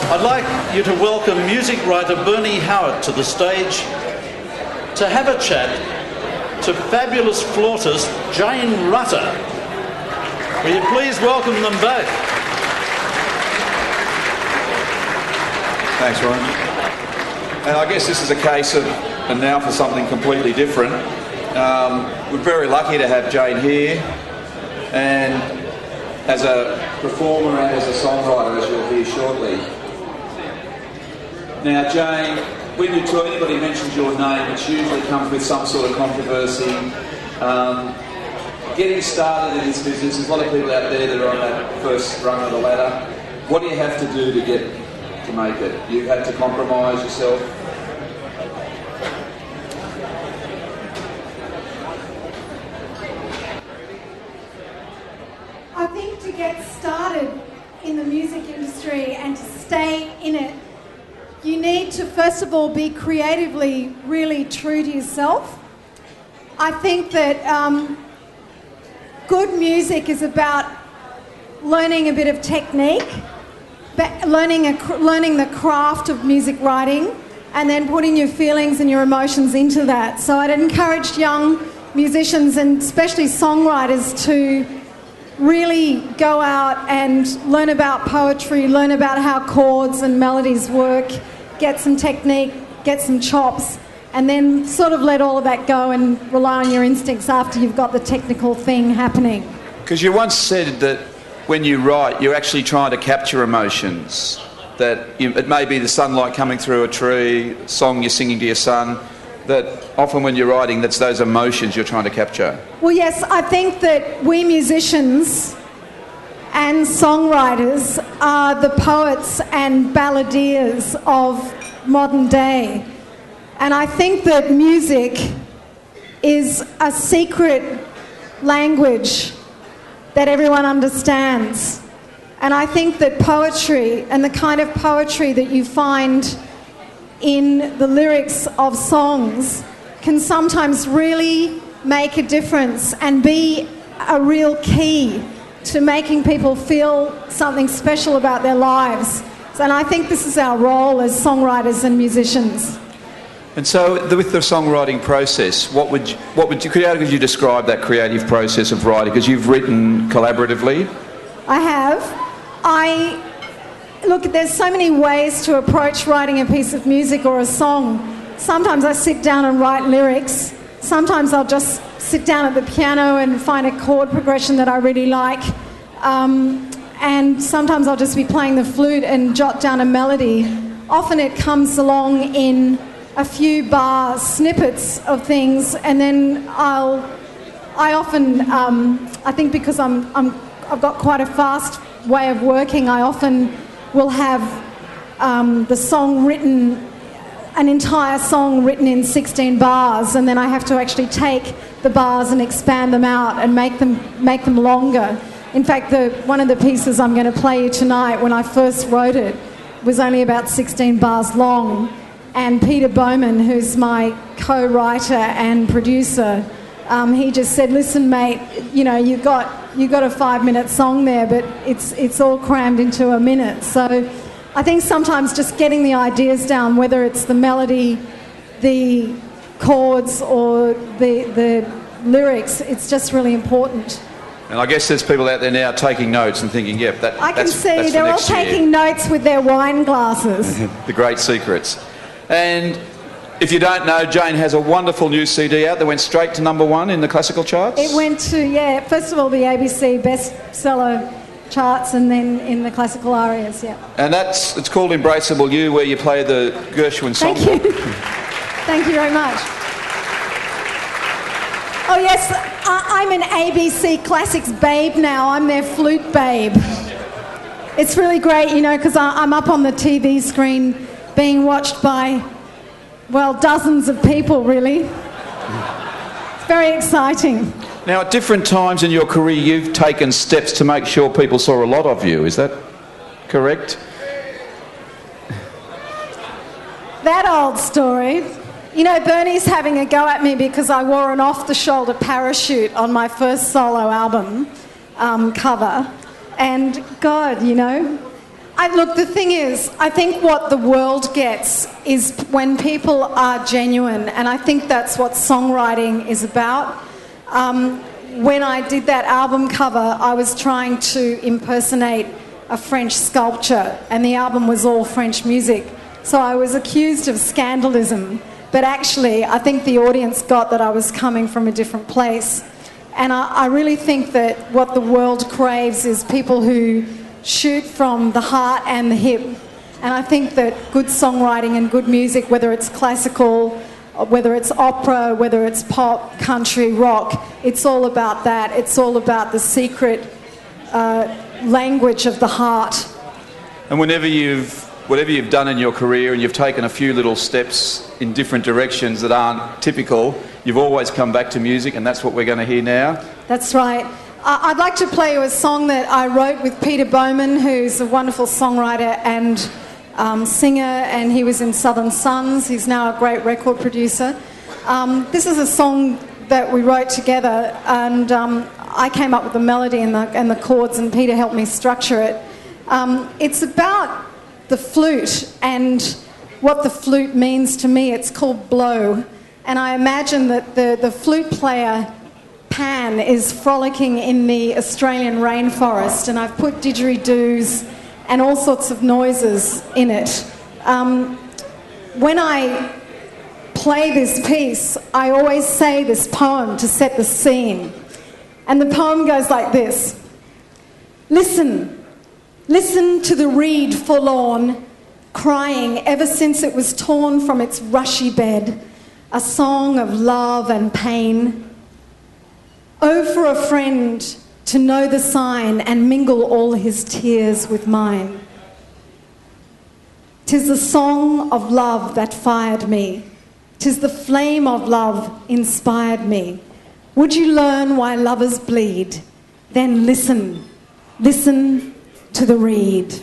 I'd like you to welcome music writer Bernie Howard to the stage to have a chat to fabulous flautist Jane Rutter. Will you please welcome them both? Thanks, Ron. And I guess this is a case of, and now for something completely different. We're very lucky to have Jane here, and as a performer and as a songwriter, as you'll hear shortly. Now, Jane, when anybody mentions your name, it usually comes with some sort of controversy. Getting started in this business, there's a lot of people out there that are on that first rung of the ladder. What do you have to do to make it? You had to compromise yourself? I think to get started in the music industry and to stay in it, you need to first of all be creatively really true to yourself. I think that good music is about learning a bit of technique, learning the craft of music writing, and then putting your feelings and your emotions into that. So I'd encourage young musicians and especially songwriters to really go out and learn about poetry, learn about how chords and melodies work, get some technique, get some chops, and then sort of let all of that go and rely on your instincts after you've got the technical thing happening. Because you once said that when you write, you're actually trying to capture emotions. That it may be the sunlight coming through a tree, a song you're singing to your son, that often when you're writing, that's those emotions you're trying to capture. Well, yes, I think that we musicians and songwriters are the poets and balladeers of modern day. And I think that music is a secret language that everyone understands. And I think that poetry and the kind of poetry that you find in the lyrics of songs can sometimes really make a difference and be a real key to making people feel something special about their lives. And I think this is our role as songwriters and musicians. And so, with the songwriting process, how could you describe that creative process of writing? Because you've written collaboratively. I have. Look, there's so many ways to approach writing a piece of music or a song. Sometimes I sit down and write lyrics. Sometimes I'll just sit down at the piano and find a chord progression that I really like. And sometimes I'll just be playing the flute and jot down a melody. Often it comes along in a few bar snippets of things, and then I think because I've got quite a fast way of working, I often will have the song written, an entire song written in 16 bars, and then I have to actually take the bars and expand them out and make them longer. In fact, one of the pieces I'm going to play you tonight, when I first wrote it, was only about 16 bars long. And Peter Bowman, who's my co-writer and producer, he just said, "Listen, mate, you know, you got a 5-minute song there, but it's all crammed into a minute." So I think sometimes just getting the ideas down, whether it's the melody, the chords, or the lyrics, it's just really important. And I guess there's people out there now taking notes and thinking, "Yep, I can see they're all taking notes with their wine glasses." The great secrets. And if you don't know, Jane has a wonderful new CD out that went straight to #1 in the classical charts. It went to, first of all, the ABC bestseller charts, and then in the classical arias, yeah. And it's called Embraceable You, where you play the Gershwin song. Thank you. Thank you very much. Oh yes, I'm an ABC Classics babe now. I'm their flute babe. It's really great, you know, because I'm up on the TV screen being watched by, well, dozens of people, really. It's very exciting. Now, at different times in your career, you've taken steps to make sure people saw a lot of you. Is that correct? That old story. You know, Bernie's having a go at me because I wore an off-the-shoulder parachute on my first solo album cover. And God, you know, Look, the thing is, I think what the world gets is when people are genuine, and I think that's what songwriting is about. When I did that album cover, I was trying to impersonate a French sculpture, and the album was all French music. So I was accused of scandalism, but actually I think the audience got that I was coming from a different place. And I really think that what the world craves is people who shoot from the heart and the hip. And I think that good songwriting and good music, whether it's classical, whether it's opera, whether it's pop, country, rock, it's all about that. It's all about the secret language of the heart. And whatever you've done in your career and you've taken a few little steps in different directions that aren't typical, you've always come back to music, and that's what we're going to hear now. That's right. I'd like to play you a song that I wrote with Peter Bowman, who's a wonderful songwriter and singer, and he was in Southern Sons. He's now a great record producer. This is a song that we wrote together, and I came up with the melody and the chords, and Peter helped me structure it. It's about the flute and what the flute means to me. It's called blow, and I imagine that the flute player Pan is frolicking in the Australian rainforest, and I've put didgeridoos and all sorts of noises in it. When I play this piece, I always say this poem to set the scene, and the poem goes like this. Listen, listen to the reed forlorn, crying ever since it was torn from its rushy bed, a song of love and pain. Oh, for a friend to know the sign and mingle all his tears with mine. 'Tis the song of love that fired me. 'Tis the flame of love inspired me. Would you learn why lovers bleed? Then listen, listen to the reed.